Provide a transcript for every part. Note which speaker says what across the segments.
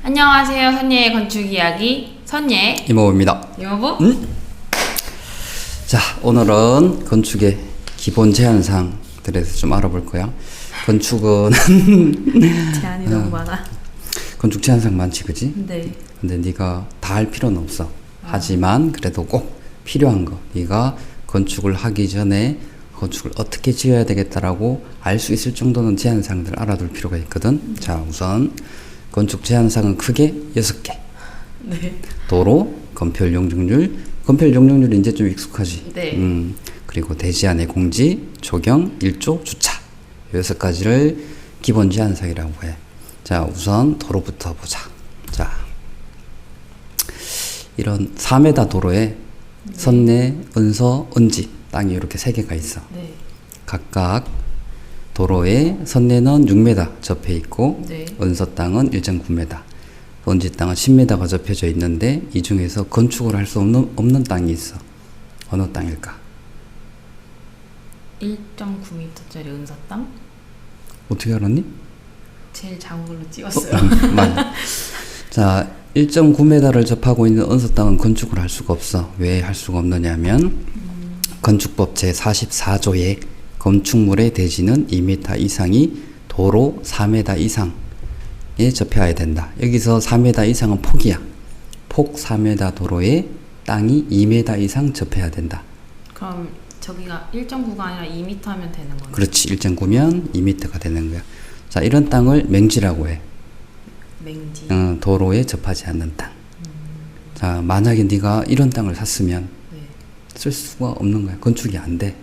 Speaker 1: 안녕하세요. 선예의 건축 이야기 선예
Speaker 2: 이모부입니다.
Speaker 1: 이모부.
Speaker 2: 자, 오늘은 건축의 기본 제한사항들에 대해서 좀 알아볼 거야. 건축은
Speaker 1: 제한이 너무 많아.
Speaker 2: 건축 제한사항 많지, 그지?
Speaker 1: 네.
Speaker 2: 근데 네가 다 할 필요는 없어. 하지만 그래도 꼭 필요한 거, 네가 건축을 하기 전에 건축을 어떻게 지어야 되겠다라고 알 수 있을 정도는 제한사항들을 알아둘 필요가 있거든. 자, 우선 건축 제한사항은 크게 6개.
Speaker 1: 네.
Speaker 2: 도로, 건폐율, 용적률. 건폐율, 용적률이 이제 좀 익숙하지.
Speaker 1: 네.
Speaker 2: 그리고 대지 안의 공지, 조경, 일조, 주차. 6가지를 기본 제한사항이라고 해. 자, 우선 도로부터 보자. 자, 이런 4m 도로에 선내, 은서, 은지 땅이 이렇게 3개가 있어.
Speaker 1: 네.
Speaker 2: 각각 도로에 선내는 6m 접해 있고,
Speaker 1: 네.
Speaker 2: 은서 땅은 1.9m, 은지 땅은 10m가 접혀져 있는데 이 중에서 건축을 할 수 없는 땅이 있어. 어느 땅일까?
Speaker 1: 1.9m짜리 은사땅?
Speaker 2: 어떻게 알았니?
Speaker 1: 제일 작은 걸로 찍었어요.
Speaker 2: 맞아. 자, 1.9m를 접하고 있는 은서 땅은 건축을 할 수가 없어. 왜 할 수가 없느냐면 건축법 제44조에 건축물의 대지는 2m 이상이 도로 4m 이상에 접해야 된다. 여기서 4m 이상은 폭이야. 폭 4m 도로에 땅이 2m 이상 접해야 된다.
Speaker 1: 그럼 저기가 1.9가 아니라 2m면 되는 거네.
Speaker 2: 그렇지. 1.9면 2m가 되는 거야. 자, 이런 땅을 맹지라고 해.
Speaker 1: 맹지.
Speaker 2: 도로에 접하지 않는 땅. 자, 만약에 네가 이런 땅을 샀으면
Speaker 1: 네.
Speaker 2: 쓸 수가 없는 거야. 건축이 안 돼.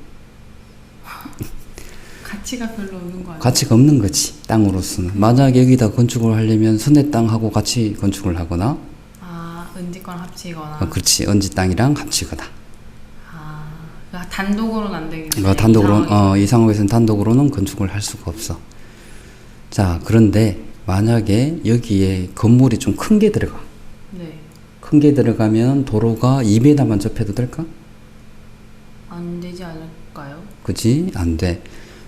Speaker 1: 가치가 별로 없는 거 아니에요?
Speaker 2: 가치가 없는 거지, 땅으로서는. 만약에 여기다 건축을 하려면 선내 땅하고 같이 건축을 하거나,
Speaker 1: 은지권 합치거나.
Speaker 2: 그렇지, 은지 땅이랑 합치거나.
Speaker 1: 그러니까 단독으로는 안 되겠네.
Speaker 2: 이 상황에서는 단독으로는 건축을 할 수가 없어. 자, 그런데 만약에 여기에 건물이 좀 큰 게 들어가.
Speaker 1: 네.
Speaker 2: 큰 게 들어가면 도로가 2m만 접해도 될까?
Speaker 1: 안 되지 않을까요?
Speaker 2: 그치? 안 돼.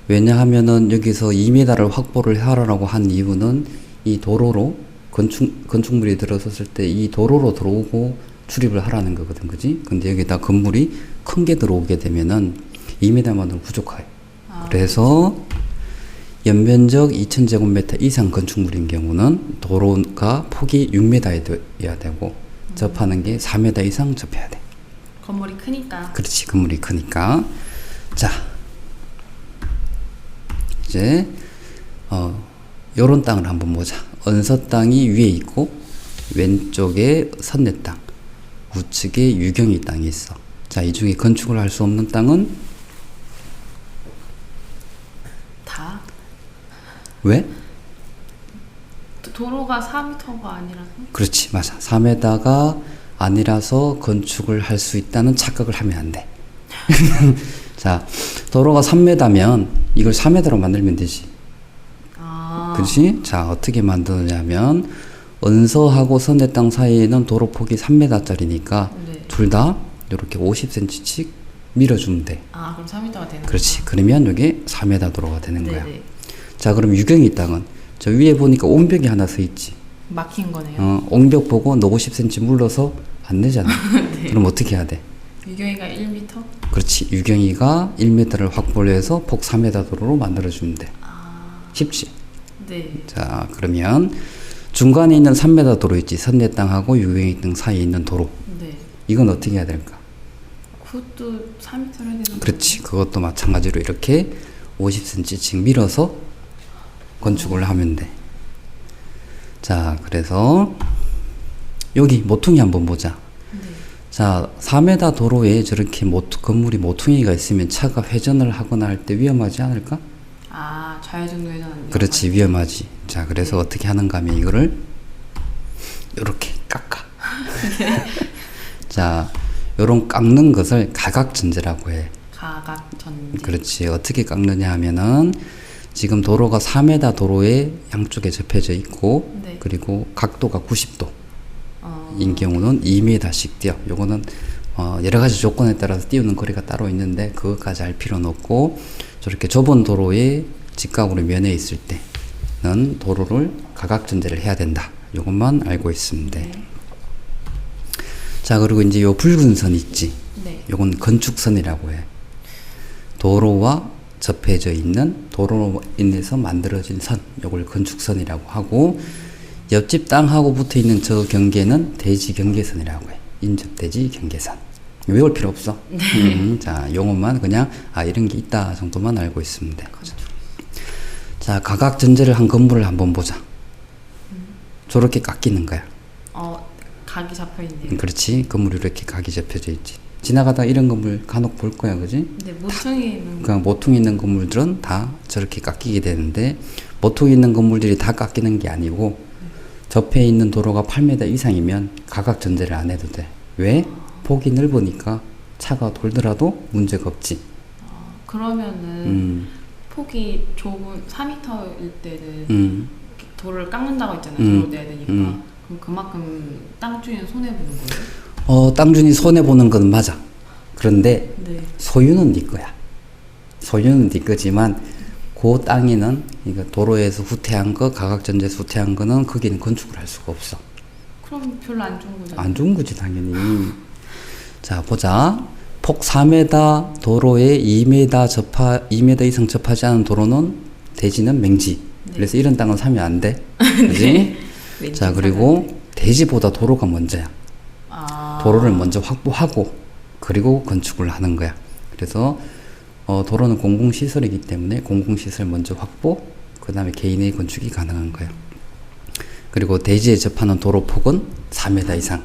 Speaker 2: 왜냐하면은 여기서 2m를 확보를 하라고 한 이유는 이 도로로 건축물이 들어섰을 때 이 도로로 들어오고 출입을 하라는 거거든, 그지? 근데 여기다 건물이 큰 게 들어오게 되면은 2m만으로 부족해. 그래서 연면적 2000제곱미터 이상 건축물인 경우는 도로가 폭이 6m여야 되고 접하는 게 4m 이상 접해야 돼.
Speaker 1: 건물이 크니까.
Speaker 2: 그렇지, 건물이 크니까. 자, 이제 요런 땅을 한번 보자. 은서 땅이 위에 있고 왼쪽에 선내 땅, 우측에 유경이 땅이 있어. 자, 이 중에 건축을 할 수 없는 땅은
Speaker 1: 다?
Speaker 2: 왜?
Speaker 1: 도로가 4m가 아니라서?
Speaker 2: 그렇지, 맞아. 3m가 아니라서 건축을 할 수 있다는 착각을 하면 안 돼. 자, 도로가 3m면 이걸 4m로 만들면 되지. 그렇지? 자, 어떻게 만드냐면 은서하고 선내 땅 사이에는 도로 폭이 3m짜리니까
Speaker 1: 네.
Speaker 2: 둘 다 이렇게 50cm씩 밀어주면 돼.
Speaker 1: 그럼 4m가 되는
Speaker 2: 그렇지. 그러면 이게 4m 도로가 되는
Speaker 1: 네네.
Speaker 2: 거야. 자, 그럼 유경이 땅은 저 위에 보니까 옹벽이 하나 서 있지.
Speaker 1: 막힌 거네요.
Speaker 2: 옹벽 보고 너 50cm 물러서 안 되잖아.
Speaker 1: 네.
Speaker 2: 그럼 어떻게 해야 돼?
Speaker 1: 유경이가 1m?
Speaker 2: 그렇지. 유경이가 1m를 확보를 해서 폭 4m 도로로 만들어주면 돼. 쉽지?
Speaker 1: 네.
Speaker 2: 자, 그러면 중간에 있는 3m 도로 있지. 선내 땅하고 유경이 땅 사이에 있는 도로.
Speaker 1: 네.
Speaker 2: 이건 어떻게 해야 될까?
Speaker 1: 그것도 4m를 해야 되는
Speaker 2: 그렇지. 그것도 마찬가지로 이렇게 50cm씩 밀어서 건축을 하면 돼. 자, 그래서 여기 모퉁이 한번 보자.
Speaker 1: 네.
Speaker 2: 자, 4m 도로에 저렇게 건물이 모퉁이가 있으면 차가 회전을 하거나 할 때 위험하지 않을까?
Speaker 1: 좌회전 회전.
Speaker 2: 그렇지, 위험하지. 자, 그래서 어떻게 하는가 하면 이거를 이렇게 깎아. 자, 요런 깎는 것을 가각전제라고 해.
Speaker 1: 가각전제.
Speaker 2: 그렇지. 어떻게 깎느냐 하면은 지금 도로가 4m 도로에 양쪽에 접혀져 있고,
Speaker 1: 네.
Speaker 2: 그리고 각도가 90도 인 경우는 2m씩 띄어. 요거는 여러 가지 조건에 따라서 띄우는 거리가 따로 있는데 그것까지 할 필요는 없고, 저렇게 좁은 도로에 직각으로 면해 있을 때는 도로를 가각전제를 해야 된다. 요것만 알고 있으면 돼.
Speaker 1: 네.
Speaker 2: 자, 그리고 이제 요 붉은 선 있지.
Speaker 1: 네.
Speaker 2: 요건 건축선이라고 해. 도로와 접해져 있는 도로로 인해서 만들어진 선, 요걸 건축선이라고 하고, 옆집 땅하고 붙어 있는 저 경계는 대지 경계선이라고 해. 인접대지 경계선. 외울 필요 없어. 자, 용어만 그냥 이런 게 있다 정도만 알고 있으면 돼. 자, 가각 전제를 한 건물을 한번 보자. 저렇게 깎이는 거야.
Speaker 1: 각이 잡혀 있네요.
Speaker 2: 그렇지. 건물이 이렇게 각이 잡혀져 있지. 지나가다 이런 건물 간혹 볼 거야, 그지?
Speaker 1: 근데 모퉁이 있는
Speaker 2: 그냥 모퉁이 있는 건물들은 다 저렇게 깎이게 되는데, 모퉁이 있는 건물들이 다 깎이는 게 아니고, 접해 있는 도로가 8m 이상이면 가각 전제를 안 해도 돼. 왜? 폭이 넓으니까 차가 돌더라도 문제가 없지.
Speaker 1: 그러면은 폭이 좁은 4m일 때는 도로를 깎는다고 있잖아요. 도로 내야 되니까. 그럼 그만큼 땅 주인은 손해 보는 거예요?
Speaker 2: 땅 주인이 손해 보는 건 맞아. 그런데
Speaker 1: 네.
Speaker 2: 소유는 네 거야. 소유는 네 거지만 그 땅에는 그러니까 도로에서 후퇴한 거, 가각전제에서 후퇴한 거는 거기는 건축을 할 수가 없어.
Speaker 1: 그럼 별로 안 좋은 거죠?
Speaker 2: 안 좋은 거지 당연히. 자, 보자. 폭 4m 도로에 2m 이상 접하지 않은 도로는 대지는 맹지.
Speaker 1: 네.
Speaker 2: 그래서 이런 땅은 사면 안 돼. 그지?
Speaker 1: 네.
Speaker 2: 자, 그리고 대지보다 도로가 먼저야. 도로를 먼저 확보하고 그리고 건축을 하는 거야. 그래서 도로는 공공시설이기 때문에 공공시설 먼저 확보, 그 다음에 개인의 건축이 가능한 거야. 그리고 대지에 접하는 도로 폭은 4m 이상.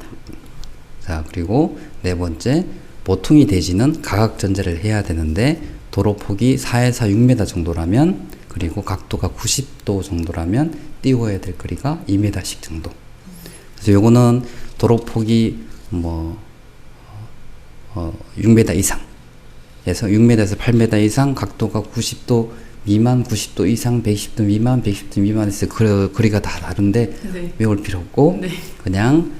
Speaker 2: 자, 그리고 네 번째, 모퉁이 대지는 가각전제를 해야 되는데 도로 폭이 4에서 6m 정도라면, 그리고 각도가 90도 정도라면 띄워야 될 거리가 2m씩 정도. 그래서 요거는 도로 폭이 6m 이상 에서 6m에서 8m 이상, 각도가 90도 미만, 90도 이상, 110도 미만, 110도 미만에서 거리가 다 다른데
Speaker 1: 네.
Speaker 2: 외울 필요 없고,
Speaker 1: 네.
Speaker 2: 그냥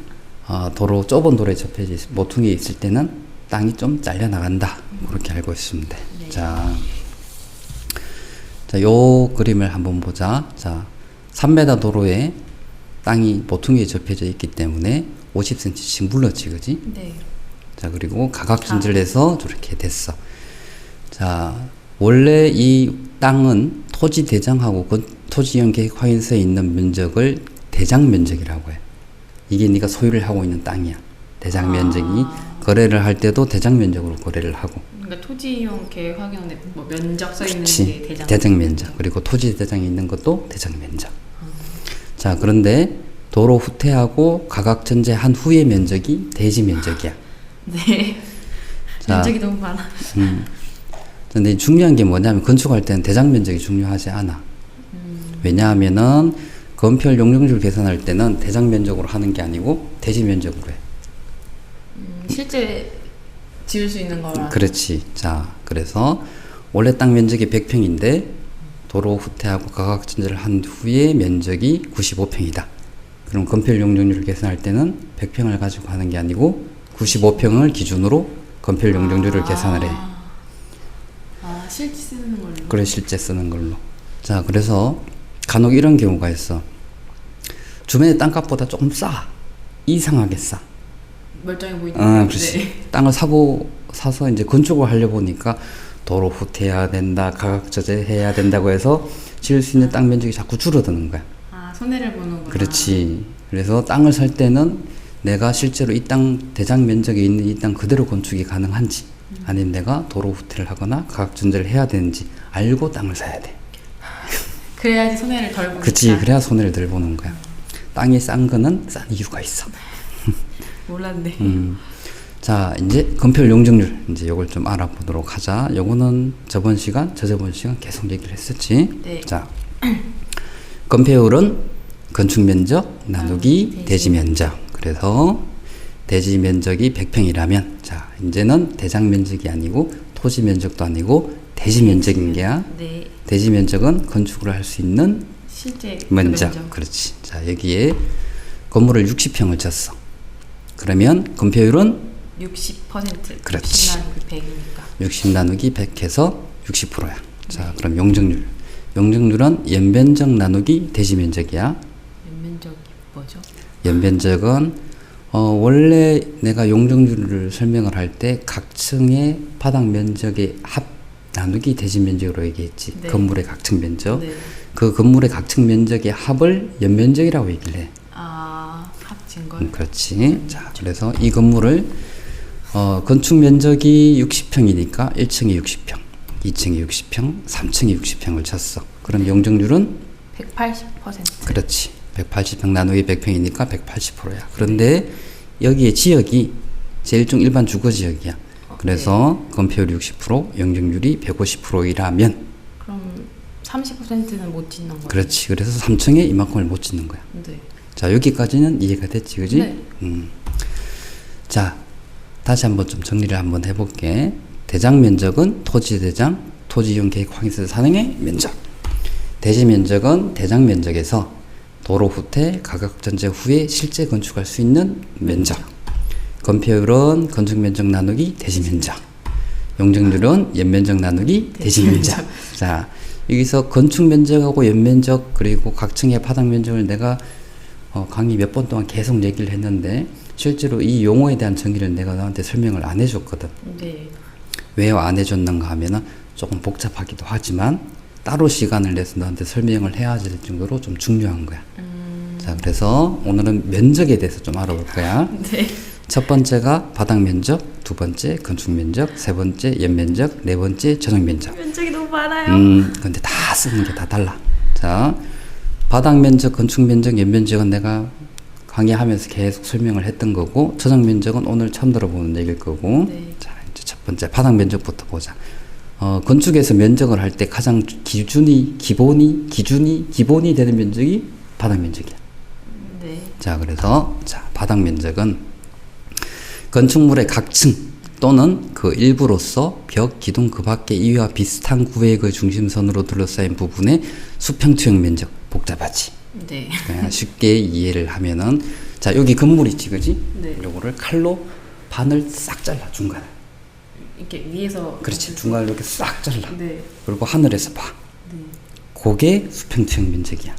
Speaker 2: 좁은 도로에 접해져 모퉁이에 있을 때는 땅이 좀 잘려 나간다. 그렇게 알고 있으면 돼.
Speaker 1: 네.
Speaker 2: 자, 요 그림을 한번 보자. 자, 3m 도로에 땅이 모퉁이에 접해져 있기 때문에 50cm씩 물렀지, 그지?
Speaker 1: 네.
Speaker 2: 자, 그리고 가각전제를 해서 저렇게 됐어. 자, 원래 이 땅은 토지 대장하고 토지형 계획 확인서에 있는 면적을 대장 면적이라고 해. 이게 네가 소유를 하고 있는 땅이야. 대장 면적이 거래를 할 때도 대장 면적으로 거래를 하고.
Speaker 1: 그러니까 토지용 계획 확인에 뭐 면적 써 있는
Speaker 2: 그치.
Speaker 1: 게
Speaker 2: 대장 면적. 그리고 토지 대장에 있는 것도 대장 면적. 자, 그런데 도로 후퇴하고 가각전제한 후의 면적이 대지 면적이야.
Speaker 1: 네.
Speaker 2: 자,
Speaker 1: 면적이 너무 많아.
Speaker 2: 근데 중요한 게 뭐냐면 건축할 때는 대장 면적이 중요하지 않아. 왜냐하면은 건폐율 용적률 계산할 때는 대장 면적으로 하는 게 아니고 대지 면적으로 해.
Speaker 1: 실제 지을 수 있는 거라.
Speaker 2: 그렇지. 자, 그래서 원래 땅 면적이 100평인데 도로 후퇴하고 가각전제를 한 후에 면적이 95평이다. 그럼 건폐율 용적률을 계산할 때는 100평을 가지고 하는 게 아니고 95평을 기준으로 건폐율 용적률을 계산을 해.
Speaker 1: 실제 쓰는 걸로.
Speaker 2: 그래, 실제 쓰는 걸로. 자, 그래서 간혹 이런 경우가 있어. 주변의 땅값보다 조금 싸. 이상하게 싸.
Speaker 1: 멀쩡해 보이는.
Speaker 2: 그렇지.
Speaker 1: 네.
Speaker 2: 땅을 사서 이제 건축을 하려고 보니까 도로 후퇴해야 된다, 가각전제 해야 된다고 해서 지을 수 있는 땅 면적이 자꾸 줄어드는 거야.
Speaker 1: 손해를 보는구나.
Speaker 2: 그렇지. 그래서 땅을 살 때는 내가 실제로 이 땅 대장 면적에 있는 이 땅 그대로 건축이 가능한지, 아니면 내가 도로 후퇴를 하거나 가각전제를 해야 되는지 알고 땅을 사야 돼.
Speaker 1: 그래야지 손해를 덜 보니까.
Speaker 2: 그치. 그래야 손해를 덜 보는 거야. 땅이 싼 거는 싼 이유가 있어.
Speaker 1: 몰랐네.
Speaker 2: 자, 이제 건폐율 용적률, 이제 요걸 좀 알아보도록 하자. 요거는 저번 시간, 저저번 시간 계속 얘기를 했었지.
Speaker 1: 네.
Speaker 2: 자, 건폐율은 건축 면적 나누기 대지 면적. 그래서 대지 면적이 100평이라면, 자, 이제는 대장 면적이 아니고 토지 면적도 아니고 대지 면적인 게야.
Speaker 1: 네.
Speaker 2: 대지 면적은 건축을 할 수 있는
Speaker 1: 실제
Speaker 2: 면적. 그렇지. 자, 여기에 건물을 60평을 졌어. 그러면 건폐율은
Speaker 1: 60%.
Speaker 2: 그렇지.
Speaker 1: 60 나누기 100이니까.
Speaker 2: 60 나누기 100 해서 60%야. 자, 그럼 용적률. 용적률은 연면적 나누기 대지 면적이야.
Speaker 1: 면적 뭐죠?
Speaker 2: 연면적은 원래 내가 용적률을 설명을 할 때 각 층의 바닥 면적의 합 나누기 대지 면적으로 얘기했지.
Speaker 1: 네.
Speaker 2: 건물의 각 층 면적.
Speaker 1: 네.
Speaker 2: 그 건물의 각 층 면적의 합을 연면적이라고 얘기를 해.
Speaker 1: 합친 걸.
Speaker 2: 그렇지. 자, 그래서 이 건물을 건축 면적이 60평이니까 1층에 60평, 2층에 60평, 3층에 60평을 쳤어. 그럼 용적률은
Speaker 1: 180%.
Speaker 2: 그렇지. 180평 나누기 100평이니까 180%야. 그런데 여기에 지역이 제일종 일반 주거 지역이야. 그래서 건폐율 60%, 용적률이 150%이라면
Speaker 1: 그럼 30%는 못 짓는 거예요?
Speaker 2: 그렇지. 그래서 3층에 이만큼을 못 짓는 거야.
Speaker 1: 네.
Speaker 2: 자, 여기까지는 이해가 됐지, 그지?
Speaker 1: 네.
Speaker 2: 자, 다시 한번 좀 정리를 한번 해볼게. 대장 면적은 토지 대장, 토지 이용 계획 확인서 산행의 면적. 대지 면적은 대장 면적에서 도로 후퇴, 가각 전제 후에 실제 건축할 수 있는 면적. 건폐율은 건축 면적 나누기 대지 면적. 용적률은 연면적 나누기 대지 면적. 자, 여기서 건축 면적하고 연면적 그리고 각 층의 바닥 면적을 내가 강의 몇 번 동안 계속 얘기를 했는데 실제로 이 용어에 대한 정의를 내가 너한테 설명을 안 해줬거든.
Speaker 1: 네.
Speaker 2: 왜 안 해줬는가 하면은 조금 복잡하기도 하지만 따로 시간을 내서 너한테 설명을 해야 될 정도로 좀 중요한 거야. 자, 그래서 오늘은 면적에 대해서 좀 알아볼 거야.
Speaker 1: 네.
Speaker 2: 첫 번째가 바닥 면적, 두 번째 건축 면적, 세 번째 연면적, 네 번째 전용 면적.
Speaker 1: 면적이 너무 많아요.
Speaker 2: 근데 다 쓰는 게 다 달라. 자, 바닥 면적, 건축 면적, 연면적은 내가 강의하면서 계속 설명을 했던 거고, 전용 면적은 오늘 처음 들어보는 얘기일 거고.
Speaker 1: 네.
Speaker 2: 자, 이제 첫 번째 바닥 면적부터 보자. 건축에서 면적을 할 때 가장 기본이 되는 면적이 바닥 면적이야.
Speaker 1: 네.
Speaker 2: 자, 그래서 자, 바닥 면적은 건축물의 각 층 또는 그 일부로서 벽, 기둥 그 밖에 이와 비슷한 구획의 중심선으로 둘러싸인 부분의 수평투영 면적. 복잡하지?
Speaker 1: 네.
Speaker 2: 그냥 쉽게 이해를 하면은 자, 여기 건물 있지, 그지?
Speaker 1: 네.
Speaker 2: 요거를 칼로 반을 싹 잘라, 중간을.
Speaker 1: 이렇게 위에서.
Speaker 2: 그렇지, 중간을 이렇게 싹 잘라.
Speaker 1: 네.
Speaker 2: 그리고 하늘에서 봐.
Speaker 1: 네.
Speaker 2: 그게 수평투영 면적이야.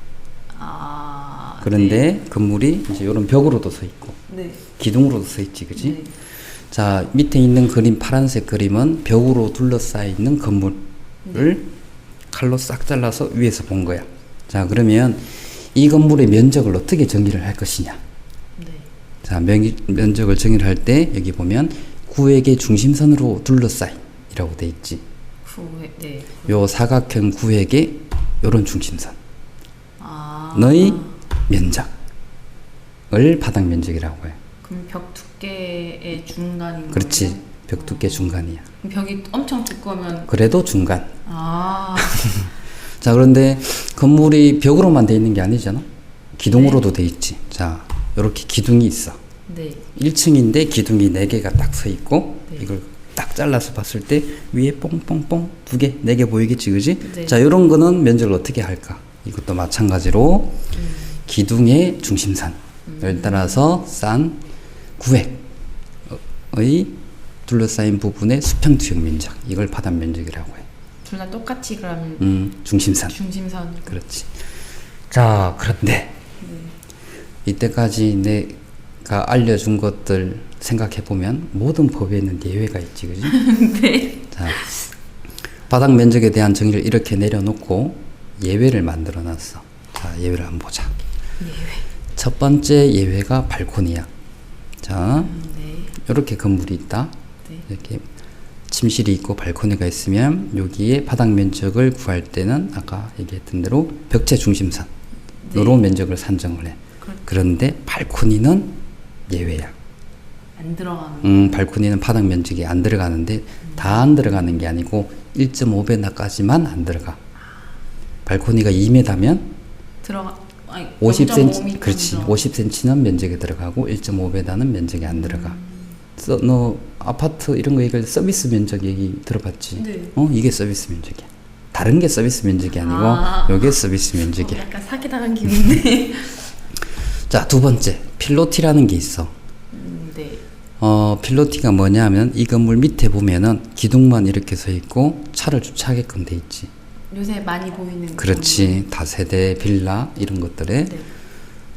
Speaker 2: 그런데
Speaker 1: 네.
Speaker 2: 건물이 이제 요런 벽으로도 서 있고
Speaker 1: 네.
Speaker 2: 기둥으로도 서 있지, 그지?
Speaker 1: 네.
Speaker 2: 자, 밑에 있는 그림, 파란색 그림은 벽으로 둘러싸여 있는 건물을 칼로 싹 잘라서 위에서 본 거야. 자, 그러면 이 건물의 면적을 어떻게 정의를 할 것이냐?
Speaker 1: 네.
Speaker 2: 자, 면적을 정의를 할 때 여기 보면 구획의 중심선으로 둘러싸인이라고 돼 있지.
Speaker 1: 네.
Speaker 2: 요 사각형 구획의 요런 중심선.
Speaker 1: 아.
Speaker 2: 너의 면적을 바닥 면적이라고 해.
Speaker 1: 그럼 벽 두께의 중간인
Speaker 2: 그렇지.
Speaker 1: 거예요?
Speaker 2: 벽 두께 중간이야.
Speaker 1: 그럼 벽이 엄청 두꺼우면.
Speaker 2: 그래도 중간.
Speaker 1: 아.
Speaker 2: 자, 그런데 건물이 벽으로만 돼 있는 게 아니잖아. 기둥으로도 돼 있지. 자, 요렇게 기둥이 있어.
Speaker 1: 네.
Speaker 2: 1층인데 기둥이 4개가 딱 서 있고
Speaker 1: 네.
Speaker 2: 이걸 딱 잘라서 봤을 때 위에 뽕뽕뽕 2개, 4개 보이겠지, 그지?
Speaker 1: 네.
Speaker 2: 자, 요런 거는 면적을 어떻게 할까? 이것도 마찬가지로 기둥의 중심선을 따라서 싼 구획의 둘러싸인 부분의 수평투영 면적, 이걸 바닥 면적이라고 해.
Speaker 1: 둘 다 똑같이 그러면
Speaker 2: 중심선.
Speaker 1: 중심선.
Speaker 2: 그렇지. 자, 그런데 이때까지 내가 알려준 것들 생각해 보면 모든 법에는 예외가 있지, 그지?
Speaker 1: 네.
Speaker 2: 자, 바닥 면적에 대한 정의를 이렇게 내려놓고 예외를 만들어 놨어. 자, 예외를 한번 보자.
Speaker 1: 예외.
Speaker 2: 첫 번째 예외가 발코니야. 자,
Speaker 1: 네.
Speaker 2: 이렇게 건물이 있다.
Speaker 1: 네.
Speaker 2: 이렇게 침실이 있고 발코니가 있으면 여기에 바닥 면적을 구할 때는 아까 얘기했던 대로 벽체 중심선
Speaker 1: 네.
Speaker 2: 요런 면적을 산정을 해. 그런데 발코니는 예외야.
Speaker 1: 안 들어가는.
Speaker 2: 발코니는 바닥 면적이 안 들어가는데 다 안 들어가는 게 아니고 1.5배나까지만 안 들어가. 발코니가 2m면
Speaker 1: 들어가. 아니,
Speaker 2: 50cm,
Speaker 1: 0.5m
Speaker 2: 그렇지.
Speaker 1: 들어가.
Speaker 2: 50cm는 면적에 들어가고 1.5배다는 면적이 안 들어가. 너 아파트 이런 거 얘기할 때 서비스 면적 얘기 들어봤지?
Speaker 1: 네.
Speaker 2: 이게 서비스 면적이야. 다른 게 서비스 면적이 아니고 요게 서비스 면적이야.
Speaker 1: 약간 사기당한 기분인데.
Speaker 2: 자, 두 번째 필로티라는 게 있어.
Speaker 1: 네.
Speaker 2: 필로티가 뭐냐 하면 이 건물 밑에 보면은 기둥만 이렇게 서 있고 차를 주차하게끔 돼 있지.
Speaker 1: 요새 많이 보이는.
Speaker 2: 그렇지. 다세대 빌라 이런 것들에
Speaker 1: 네.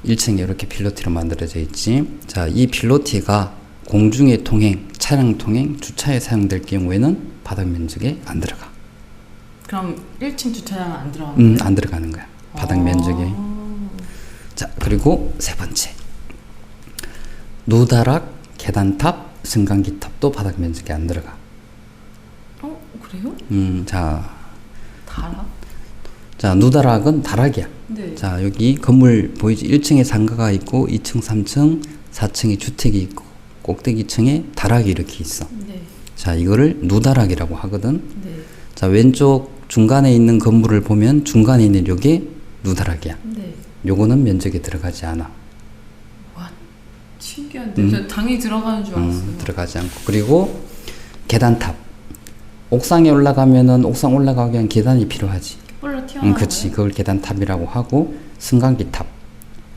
Speaker 2: 1층에 이렇게 필로티로 만들어져 있지. 자, 이 필로티가 공중의 통행, 차량 통행, 주차에 사용될 경우에는 바닥 면적에 안 들어가.
Speaker 1: 그럼 1층 주차장은 안 들어가는 거예요?
Speaker 2: 안 들어가는 거야. 바닥 면적에. 자, 그리고 세 번째. 누다락, 계단탑, 승강기탑도 바닥 면적에 안 들어가.
Speaker 1: 그래요?
Speaker 2: 자, 누다락은 다락이야.
Speaker 1: 네.
Speaker 2: 자, 여기 건물 보이지? 1층에 상가가 있고 2층, 3층, 4층에 주택이 있고 꼭대기층에 다락이 이렇게 있어.
Speaker 1: 네.
Speaker 2: 자, 이거를 누다락이라고 하거든.
Speaker 1: 네.
Speaker 2: 자, 왼쪽 중간에 있는 건물을 보면 중간에 있는 요게 누다락이야.
Speaker 1: 네.
Speaker 2: 요거는 면적에 들어가지 않아.
Speaker 1: 와, 신기한데. 저 당연히 들어가는 줄 알았어요.
Speaker 2: 들어가지 않고. 그리고 계단탑. 옥상에 올라가면은 옥상 올라가기 위한 계단이 필요하지.
Speaker 1: 뿔로 튀어나와요?
Speaker 2: 그치. 그걸 계단탑이라고 하고, 승강기탑,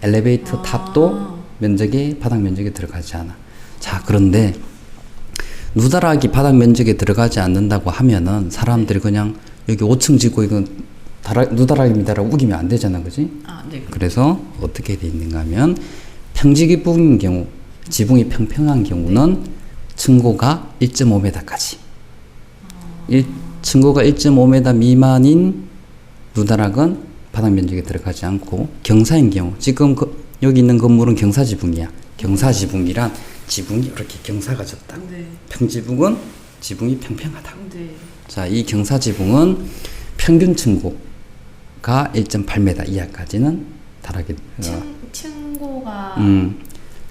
Speaker 2: 엘리베이터 탑도 면적에, 바닥 면적에 들어가지 않아. 자, 그런데 누다락이 바닥 면적에 들어가지 않는다고 하면은 사람들이 그냥 여기 5층 짓고 이건 누다락입니다라고 우기면 안 되잖아, 그지?
Speaker 1: 네.
Speaker 2: 그래서 어떻게 돼 있는가 하면 평지기붕인 경우, 지붕이 평평한 경우는 층고가 1.5m까지. 층고가 1.5m 미만인 누다락은 바닥 면적에 들어가지 않고, 경사인 경우, 지금 여기 있는 건물은 경사지붕이야. 경사지붕이란 지붕이 이렇게 경사가 졌다.
Speaker 1: 네.
Speaker 2: 평지붕은 지붕이 평평하다.
Speaker 1: 네.
Speaker 2: 자, 이 경사지붕은 평균 층고가 1.8m 이하까지는 다락이.
Speaker 1: 층고가.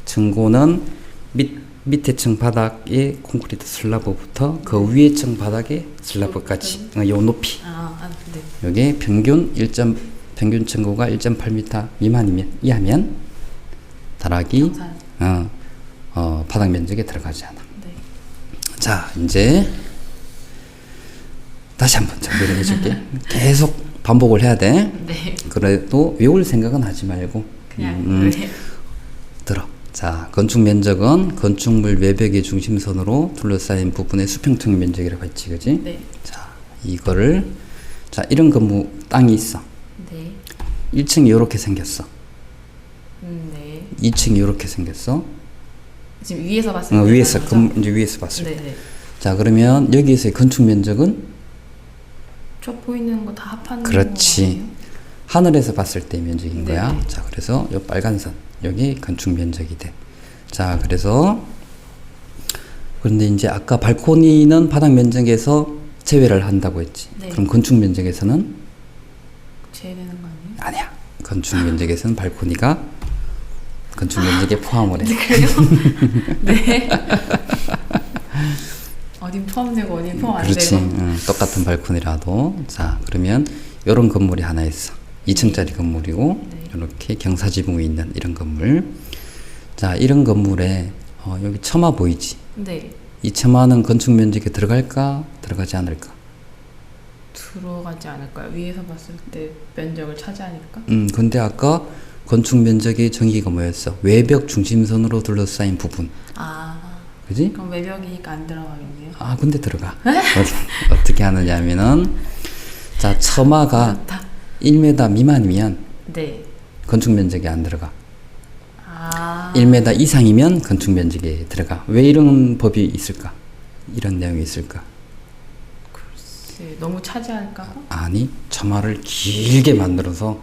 Speaker 2: 층고는 밑에 층 바닥에 콘크리트 슬라브부터 그 위에 층 바닥에 슬라브까지 요 높이.
Speaker 1: 네.
Speaker 2: 여기 평균 층고가 1.8m 미만이면 이하면 다락이 바닥 면적에 들어가지 않아.
Speaker 1: 네.
Speaker 2: 자, 이제 다시 한번 정리를 해줄게. 계속 반복을 해야 돼.
Speaker 1: 네.
Speaker 2: 그래도 외울 생각은 하지 말고
Speaker 1: 그냥
Speaker 2: 들어. 자, 건축 면적은 건축물 외벽의 중심선으로 둘러싸인 부분의 수평통의 면적이라고 했지, 그지?
Speaker 1: 네.
Speaker 2: 자, 이거를 이런 건물 땅이 있어.
Speaker 1: 네.
Speaker 2: 1층이 이렇게 생겼어.
Speaker 1: 네.
Speaker 2: 2층이 이렇게 생겼어.
Speaker 1: 지금 위에서 봤을 때.
Speaker 2: 위에서 이제 위에서 봤을 때.
Speaker 1: 네.
Speaker 2: 자, 그러면 여기에서의 건축 면적은
Speaker 1: 저 보이는 거 다 합하는 거
Speaker 2: 그렇지.
Speaker 1: 아니에요?
Speaker 2: 하늘에서 봤을 때 면적인
Speaker 1: 네.
Speaker 2: 거야. 자, 그래서 요 빨간 선 여기 건축 면적이 돼. 자, 그래서 그런데 이제 아까 발코니는 바닥 면적에서 제외를 한다고 했지.
Speaker 1: 네.
Speaker 2: 그럼 건축 면적에서는
Speaker 1: 제외되는 거 아니에요?
Speaker 2: 아니야. 건축 면적에서는 발코니가 건축 면적에 포함을 해.
Speaker 1: 그래요? 네. 어딘 포함되고 어딘 포함 안
Speaker 2: 그렇지.
Speaker 1: 되고.
Speaker 2: 똑같은 발코니라도. 자, 그러면 이런 건물이 하나 있어. 2층짜리 건물이고
Speaker 1: 네.
Speaker 2: 이렇게 경사지붕이 있는 이런 건물. 자, 이런 건물에 여기 처마 보이지?
Speaker 1: 네.
Speaker 2: 이 처마는 건축 면적에 들어갈까? 들어가지 않을까?
Speaker 1: 들어가지 않을까요? 위에서 봤을 때 면적을 차지하니까.
Speaker 2: 근데 아까 건축 면적의 정의가 뭐였어? 외벽 중심선으로 둘러싸인 부분. 그지?
Speaker 1: 그럼 외벽이니까 안 들어가겠네요.
Speaker 2: 근데 들어가. 어떻게 하느냐면은, 자, 처마가
Speaker 1: 그렇다.
Speaker 2: 1m 미만이면
Speaker 1: 네.
Speaker 2: 건축 면적에 안 들어가. 1m 이상이면 건축 면적에 들어가. 왜 이런 법이 있을까? 이런 내용이 있을까?
Speaker 1: 글쎄, 너무 차지할까 봐?
Speaker 2: 아니, 처마를 길게 만들어서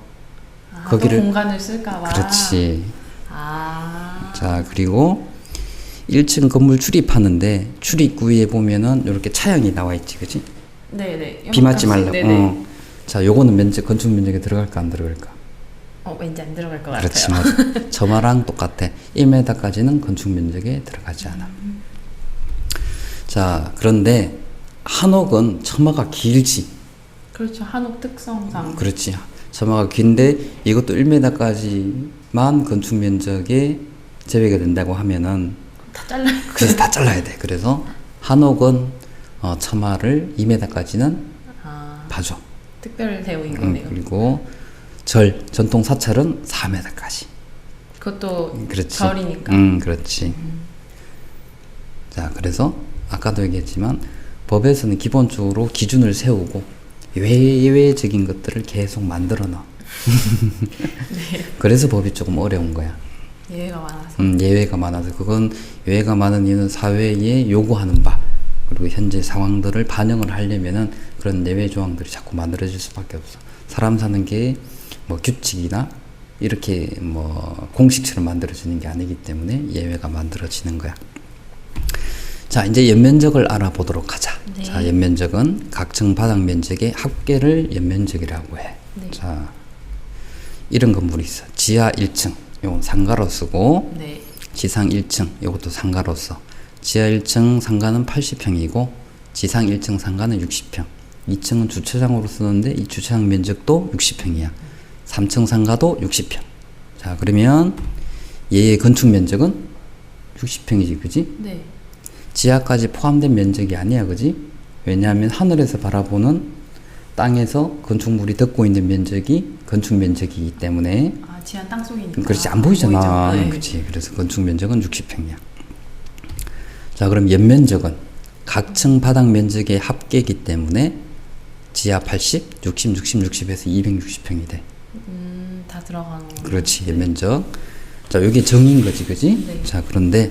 Speaker 2: 거기를
Speaker 1: 또 공간을 쓸까 봐.
Speaker 2: 그렇지. 자, 그리고 1층 건물 출입하는데 출입구 위에 보면은 이렇게 차양이 나와 있지, 그지?
Speaker 1: 네네.
Speaker 2: 비 맞지 말라고.
Speaker 1: 네네.
Speaker 2: 자, 요거는 건축 면적에 들어갈까 안 들어갈까?
Speaker 1: 왠지 안 들어갈 것
Speaker 2: 그렇지,
Speaker 1: 같아요.
Speaker 2: 맞아. 처마랑 똑같아. 1m까지는 건축 면적에 들어가지 않아. 자, 그런데 한옥은 처마가 길지.
Speaker 1: 그렇죠. 한옥 특성상.
Speaker 2: 그렇지. 처마가 긴데 이것도 1m까지만 건축 면적에 제외가 된다고 하면은
Speaker 1: 다 잘라요.
Speaker 2: 그래서 다 잘라야 돼. 그래서 한옥은 처마를 2m까지는 봐줘.
Speaker 1: 특별 대우인 거네요.
Speaker 2: 그리고 전통 사찰은 4m까지.
Speaker 1: 그것도
Speaker 2: 그렇지.
Speaker 1: 절이니까.
Speaker 2: 그렇지. 자, 그래서 아까도 얘기했지만 법에서는 기본적으로 기준을 세우고 예외적인 것들을 계속 만들어 놔.
Speaker 1: 네.
Speaker 2: 그래서 법이 조금 어려운 거야.
Speaker 1: 예외가 많아서.
Speaker 2: 예외가 많아서 그건 예외가 많은 이유는 사회에 요구하는 바 그리고 현재 상황들을 반영을 하려면은 그런 예외 조항들이 자꾸 만들어질 수밖에 없어. 사람 사는 게 뭐 규칙이나 이렇게 뭐 공식처럼 만들어지는 게 아니기 때문에 예외가 만들어지는 거야. 자, 이제 연면적을 알아보도록 하자.
Speaker 1: 네.
Speaker 2: 자, 연면적은 각층 바닥 면적의 합계를 연면적이라고 해.
Speaker 1: 네.
Speaker 2: 자, 이런 건물이 있어. 지하 1층, 요건 상가로 쓰고,
Speaker 1: 네.
Speaker 2: 지상 1층, 요것도 상가로 써. 지하 1층 상가는 80평이고, 지상 1층 상가는 60평. 2층은 주차장으로 쓰는데, 이 주차장 면적도 60평이야. 3층 상가도 60평. 자, 그러면 얘의 건축 면적은 60평이지, 그지?
Speaker 1: 네.
Speaker 2: 지하까지 포함된 면적이 아니야, 그지? 왜냐하면 하늘에서 바라보는 땅에서 건축물이 덮고 있는 면적이 건축 면적이기 때문에
Speaker 1: 아, 지하 땅 속이니까.
Speaker 2: 그렇지, 안 보이잖아.
Speaker 1: 보이죠? 네.
Speaker 2: 그렇지. 그래서 건축 면적은 60평이야. 자, 그럼 연면적은 각층 바닥 면적의 합계이기 때문에 지하 80, 60, 60, 60에서 260평이 돼.
Speaker 1: 다 들어가는 거.
Speaker 2: 그렇지, 연면적. 자, 여기 정인 거지, 그지?
Speaker 1: 네.
Speaker 2: 자, 그런데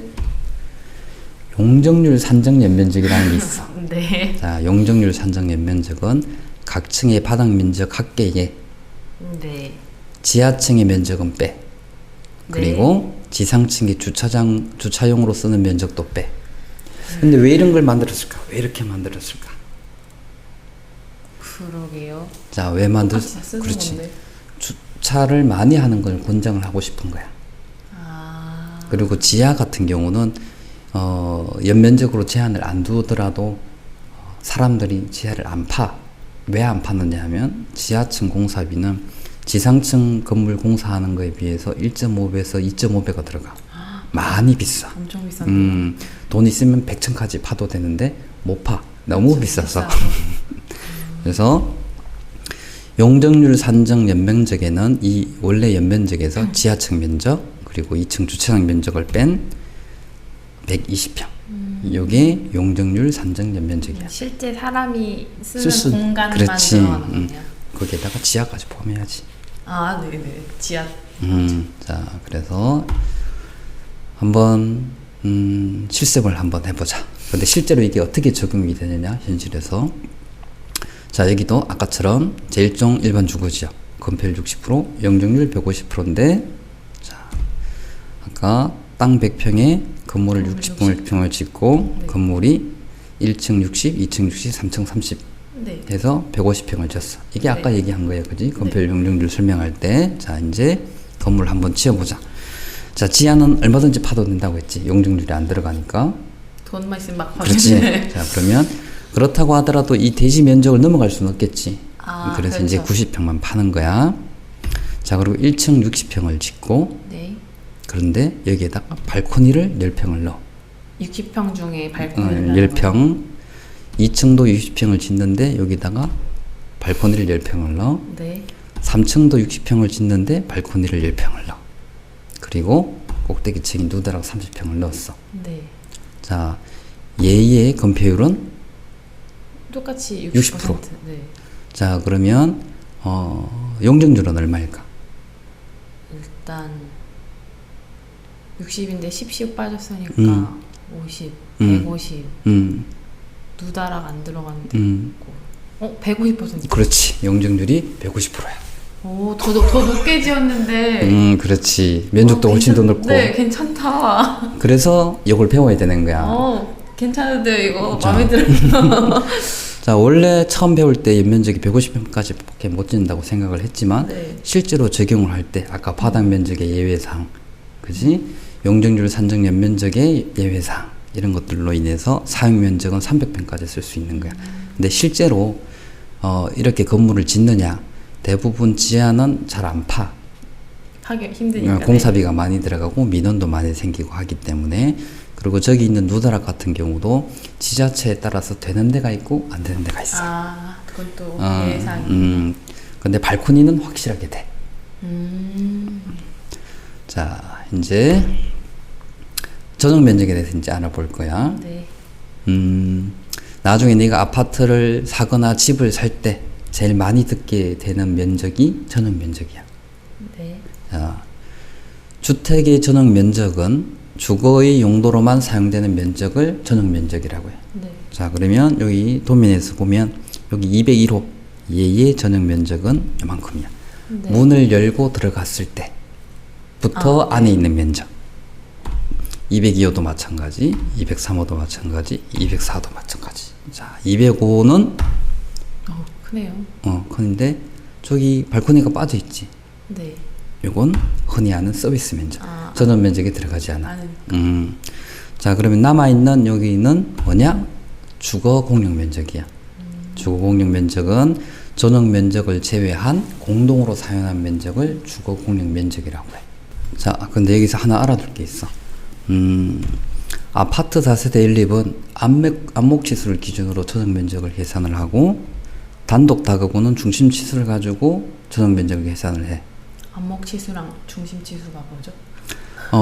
Speaker 2: 용적률 산정 연면적이라는 게 있어.
Speaker 1: 네.
Speaker 2: 자, 용적률 산정 연면적은 각층의 바닥 면적 합계에
Speaker 1: 네.
Speaker 2: 지하층의 면적은 빼. 그리고 지상층의 주차용으로 쓰는 면적도 빼. 근데 왜 이런 걸 만들었을까? 왜 이렇게 만들었을까?
Speaker 1: 그러게요.
Speaker 2: 자, 왜 만들?
Speaker 1: 똑같이 다 쓰는
Speaker 2: 그렇지.
Speaker 1: 건데.
Speaker 2: 주차를 많이 하는 걸 권장을 하고 싶은 거야.
Speaker 1: 아.
Speaker 2: 그리고 지하 같은 경우는 연면적으로 제한을 안 두더라도 사람들이 지하를 안 파. 왜 안 파느냐 하면 지하층 공사비는 지상층 건물 공사하는 거에 비해서 1.5배에서 2.5배가 들어가. 많이 비싸.
Speaker 1: 엄청 비싼데.
Speaker 2: 돈 있으면 100층까지 파도 되는데 못 파. 너무 비싸서. 그래서 용적률 산정 연면적에는 이 원래 연면적에서 지하층 면적 그리고 2층 주차장 면적을 뺀 120평. 요게 용적률 산정 연면적이야.
Speaker 1: 실제 사람이
Speaker 2: 쓸 수-
Speaker 1: 쓰는 공간만
Speaker 2: 그렇지.
Speaker 1: 들어가는 거냐.
Speaker 2: 거기에다가 지하까지 포함해야지.
Speaker 1: 아, 네네. 지하.
Speaker 2: 자, 그래서 한번 실습을 한번 해보자. 근데 실제로 이게 어떻게 적용이 되느냐 현실에서. 자, 여기도 아까처럼 제1종 일반 주거지역 건폐율 60%, 용적률 150%인데, 자, 아까 땅 100평에 건물을 60평을 짓고
Speaker 1: 네.
Speaker 2: 건물이 1층 60, 2층 60, 3층 30
Speaker 1: 네.
Speaker 2: 해서 150평을 졌어. 이게 아까
Speaker 1: 네.
Speaker 2: 얘기한 거예요, 그지? 건폐율 용적률 설명할 때. 자, 이제 건물 한번 지어보자. 자, 지하는 얼마든지 파도 된다고 했지. 용적률이 안 들어가니까.
Speaker 1: 돈만 있으면 막
Speaker 2: 그렇지.
Speaker 1: 파는데.
Speaker 2: 자, 그러면 그렇다고 하더라도 이 대지 면적을 넘어갈 수는 없겠지.
Speaker 1: 아,
Speaker 2: 그래서
Speaker 1: 그렇죠.
Speaker 2: 이제 90평만 파는 거야. 자, 그리고 1층 60평을 짓고,
Speaker 1: 네.
Speaker 2: 그런데 여기에다가 발코니를 10평을 넣어.
Speaker 1: 60평 중에 발코니를
Speaker 2: 10평. 2층도 60평을 짓는데 여기다가 발코니를 10평을 넣어.
Speaker 1: 네.
Speaker 2: 3층도 60평을 짓는데 발코니를 10평을 넣어. 그리고 꼭대기층인 누다락 30평을 넣었어.
Speaker 1: 네.
Speaker 2: 자, 얘의 건폐율은
Speaker 1: 똑같이
Speaker 2: 60%.
Speaker 1: 네.
Speaker 2: 자, 그러면 용적률은 얼마일까?
Speaker 1: 일단 60인데 10씩 빠졌으니까 50,
Speaker 2: 음.
Speaker 1: 150.
Speaker 2: 음,
Speaker 1: 누다락 안 들어갔는데. 150%.
Speaker 2: 그렇지. 용적률이 150%야.
Speaker 1: 오, 더 높게 지었는데.
Speaker 2: 그렇지. 면적도 훨씬 더 넓고.
Speaker 1: 네, 괜찮다.
Speaker 2: 그래서 이걸 배워야 되는 거야.
Speaker 1: 괜찮은데 이거
Speaker 2: 자.
Speaker 1: 마음에 들어요.
Speaker 2: 자, 원래 처음 배울 때 연면적이 150평까지밖에 못 짓는다고 생각을 했지만
Speaker 1: 네.
Speaker 2: 실제로 적용을 할 때 아까 바닥 면적의 예외사항, 그지? 용적률 산정 연면적의 예외사항 이런 것들로 인해서 사용 면적은 300평까지 쓸 수 있는 거야. 근데 실제로 이렇게 건물을 짓느냐? 대부분 지하는 잘 안 파.
Speaker 1: 하기 힘드니까.
Speaker 2: 공사비가 많이 들어가고 민원도 많이 생기고 하기 때문에. 그리고 저기 있는 누다락 같은 경우도 지자체에 따라서 되는 데가 있고 안 되는 데가 있어.
Speaker 1: 아, 그건 또 예상.
Speaker 2: 근데 발코니는 확실하게 돼. 자, 이제 전용 면적에 대해서 이제 알아볼 거야.
Speaker 1: 네.
Speaker 2: 나중에 네가 아파트를 사거나 집을 살 때 제일 많이 듣게 되는 면적이 전용 면적이야.
Speaker 1: 네.
Speaker 2: 자, 주택의 전용 면적은 주거의 용도로만 사용되는 면적을 전용 면적이라고 해요.
Speaker 1: 네.
Speaker 2: 자, 그러면 여기 도면에서 보면 여기 201호 얘의 전용 면적은 이만큼이야.
Speaker 1: 네.
Speaker 2: 문을 열고 들어갔을 때부터 안에 있는 면적. 202호도 마찬가지, 203호도 마찬가지, 204호도 마찬가지. 자, 205호는
Speaker 1: 크네요.
Speaker 2: 큰데 저기 발코니가 빠져 있지.
Speaker 1: 네.
Speaker 2: 요건 흔히 하는 서비스 면적.
Speaker 1: 아,
Speaker 2: 전원 면적에 들어가지 않아.
Speaker 1: 아는.
Speaker 2: 자, 그러면 남아있는 여기는 뭐냐? 주거 공용 면적이야. 주거 공용 면적은 전용 면적을 제외한 공동으로 사용한 면적을 주거 공용 면적이라고 해. 자, 근데 여기서 하나 알아둘 게 있어. 아파트 4세대 1, 2번 안목 치수를 기준으로 전용 면적을 계산을 하고 단독 다가구는 중심 치수를 가지고 전용 면적을 계산을 해.
Speaker 1: 안목 치수랑 중심 치수가 뭐죠?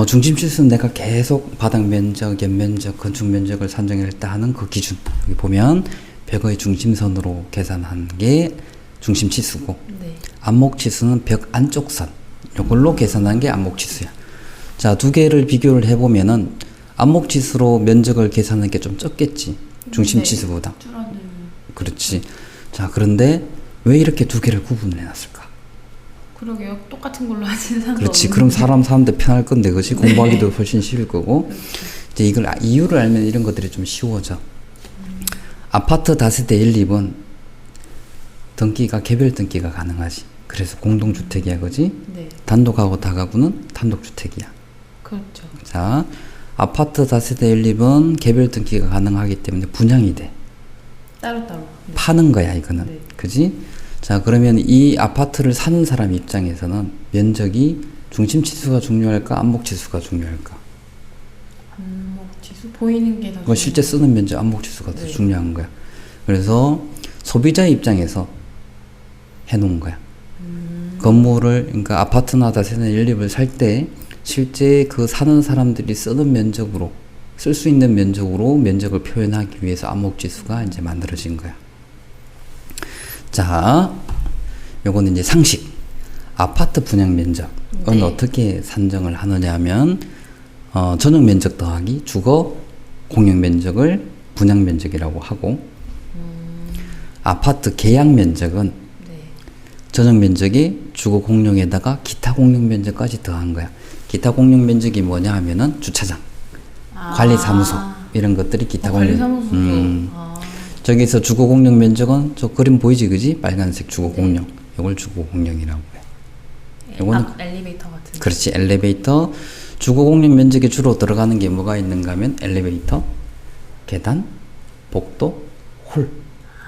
Speaker 2: 중심 치수는 내가 계속 바닥 면적, 연면적, 건축 면적을 산정할 때 하는 그 기준. 여기 보면 벽의 중심선으로 계산한 게 중심 치수고,
Speaker 1: 네.
Speaker 2: 안목 치수는 벽 안쪽 선. 이걸로 계산한 게 안목 치수야. 자, 두 개를 비교를 해보면은 안목 치수로 면적을 계산하는 게 좀 적겠지. 중심
Speaker 1: 네.
Speaker 2: 치수보다.
Speaker 1: 줄어들.
Speaker 2: 그렇지. 자, 그런데 왜 이렇게 두 개를 구분을 해놨을까?
Speaker 1: 그러게요. 똑같은 걸로 하시는 사람도
Speaker 2: 그렇지.
Speaker 1: 없는데.
Speaker 2: 그럼 사람들 편할 건데, 그것이 공부하기도 훨씬 쉬울 거고.
Speaker 1: 그렇죠.
Speaker 2: 이제 이걸 이유를 알면 이런 것들이 좀 쉬워져. 아파트 다세대 1, 2번 등기가 개별 등기가 가능하지. 그래서 공동주택이야, 그지?
Speaker 1: 네.
Speaker 2: 단독하고 다가구는 단독주택이야.
Speaker 1: 그렇죠.
Speaker 2: 자, 아파트 다세대 1, 2번 개별 등기가 가능하기 때문에 분양이 돼.
Speaker 1: 따로따로. 네.
Speaker 2: 파는 거야, 이거는.
Speaker 1: 네.
Speaker 2: 그지? 자, 그러면 이 아파트를 사는 사람 입장에서는 면적이 중심 치수가 중요할까, 안목 치수가 중요할까?
Speaker 1: 안목 치수 보이는 게 더.
Speaker 2: 그 실제 쓰는 면적, 안목 치수가 더
Speaker 1: 네.
Speaker 2: 중요한 거야. 그래서 소비자 입장에서 해놓은 거야. 건물을, 그러니까 아파트나 다세대 1, 2를 살 때 실제 그 사는 사람들이 쓰는 면적으로, 쓸 수 있는 면적으로 면적을 표현하기 위해서 안목 지수가 이제 만들어진 거야. 자, 요거는 이제 상식. 아파트 분양 면적은
Speaker 1: 네.
Speaker 2: 어떻게 산정을 하느냐 하면, 전용 면적 더하기 주거 공용 면적을 분양 면적이라고 하고, 아파트 계약 면적은
Speaker 1: 네.
Speaker 2: 전용 면적이 주거 공용에다가 기타 공용 면적까지 더한 거야. 기타 공용 면적이 뭐냐 하면은 주차장, 관리사무소 이런 것들이 기타 공용.
Speaker 1: 관리사무소도.
Speaker 2: 저기서 주거 공용 면적은 저 그림 보이지, 그지? 빨간색 주거 공용. 이걸 주거 공용이라고 해. 요거는
Speaker 1: 엘리베이터 같은.
Speaker 2: 그렇지, 엘리베이터. 주거 공용 면적에 주로 들어가는 게 뭐가 있는가 하면 엘리베이터, 계단, 복도, 홀.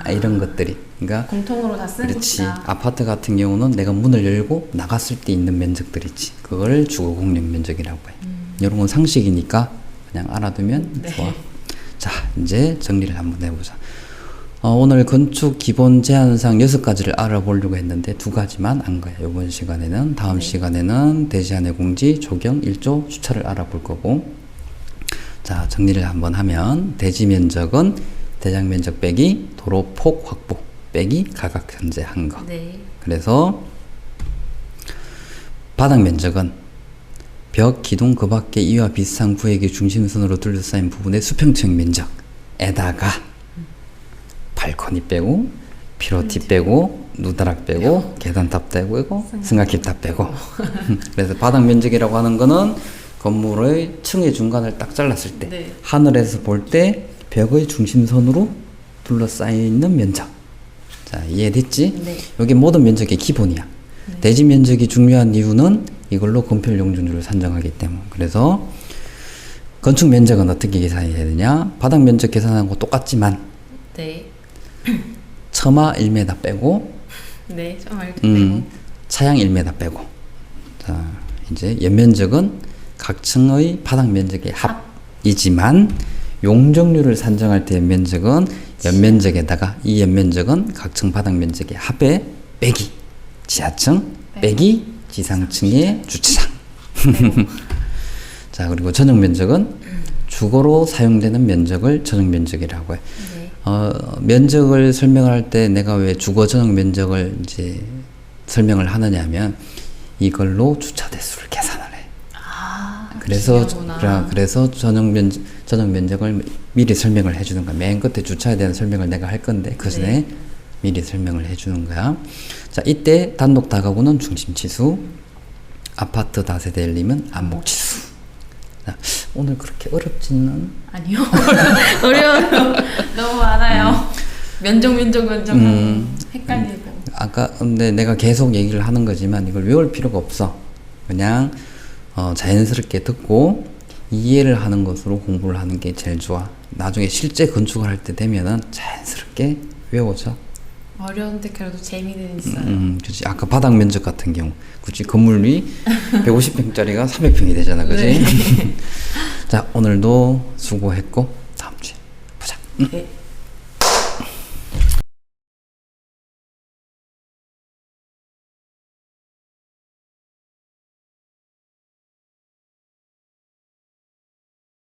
Speaker 2: 이런 것들이. 그러니까
Speaker 1: 공통으로 다 쓰는
Speaker 2: 그렇지.
Speaker 1: 곳이다.
Speaker 2: 아파트 같은 경우는 내가 문을 열고 나갔을 때 있는 면적들 있지. 그걸 주거 공용 면적이라고 해. 이런 건 상식이니까 그냥 알아두면
Speaker 1: 네.
Speaker 2: 좋아. 자, 이제 정리를 한번 해보자. 오늘 건축 기본 제한사항 6가지를 알아보려고 했는데 2가지만 안 거야. 이번 시간에는. 다음
Speaker 1: 네.
Speaker 2: 시간에는 대지안의 공지, 조경, 1조, 주차를 알아볼 거고. 자, 정리를 한번 하면 대지 면적은 대장 면적 빼기 도로 폭 확보 빼기 가각 현재한 거.
Speaker 1: 네.
Speaker 2: 그래서 바닥 면적은 벽, 기둥 그 밖에 이와 비슷한 구역의 중심선으로 둘러싸인 부분의 수평층 면적에다가 발코니 빼고 피로티 빼고 누다락 빼고 계단탑 빼고 승합기 탑 빼고 그래서 바닥 면적이라고 하는 거는 건물의 층의 중간을 딱 잘랐을 때
Speaker 1: 네.
Speaker 2: 하늘에서 볼 때 벽의 중심선으로 둘러싸여 있는 면적. 자, 이해됐지?
Speaker 1: 네.
Speaker 2: 여기 모든 면적의 기본이야.
Speaker 1: 네.
Speaker 2: 대지 면적이 중요한 이유는 이걸로 건폐율 용적률을 산정하기 때문. 그래서 건축 면적은 어떻게 계산해야 되냐? 바닥 면적 계산하고 똑같지만
Speaker 1: 네.
Speaker 2: 처마 1m 빼고
Speaker 1: 네. 좀 알게 되고.
Speaker 2: 차양 1m 빼고. 자, 이제 연면적은 각 층의 바닥 면적의 합이지만 용적률을 산정할 때 연면적은 연면적에다가 이 연면적은 각 층 바닥 면적의 합에 빼기 지하층 빼기 지상층의 주차장. 자, 그리고 전용 면적은 주거로 사용되는 면적을 전용 면적이라고 해.
Speaker 1: 네.
Speaker 2: 면적을 설명할 때 내가 왜 주거 전용 면적을 이제 설명을 하느냐면 이걸로 주차 대수를 계산을 해. 그래서 그래서 전용 면적을 미리 설명을 해주는 거야. 맨 끝에 주차에 대한 설명을 내가 할 건데 그 전에
Speaker 1: 네.
Speaker 2: 미리 설명을 해주는 거야. 자, 이때 단독 다가구는 중심치수, 아파트 다세대일림은 안목치수. 자, 오늘 그렇게 어렵지는
Speaker 1: 아니요. 어려워요. 너무 많아요. 면적 하고 헷갈리고.
Speaker 2: 아까 근데 내가 계속 얘기를 하는 거지만 이걸 외울 필요가 없어. 그냥 자연스럽게 듣고 이해를 하는 것으로 공부를 하는 게 제일 좋아. 나중에 실제 건축을 할 때 되면은 자연스럽게 외워져.
Speaker 1: 어려운데 그래도 재미는 있어요.
Speaker 2: 그치. 아까 바닥 면적 같은 경우, 그치. 건물 위 150평짜리가 300평이 되잖아, 그치.
Speaker 1: 네.
Speaker 2: 자, 오늘도 수고했고 다음 주에 보자.
Speaker 1: 네.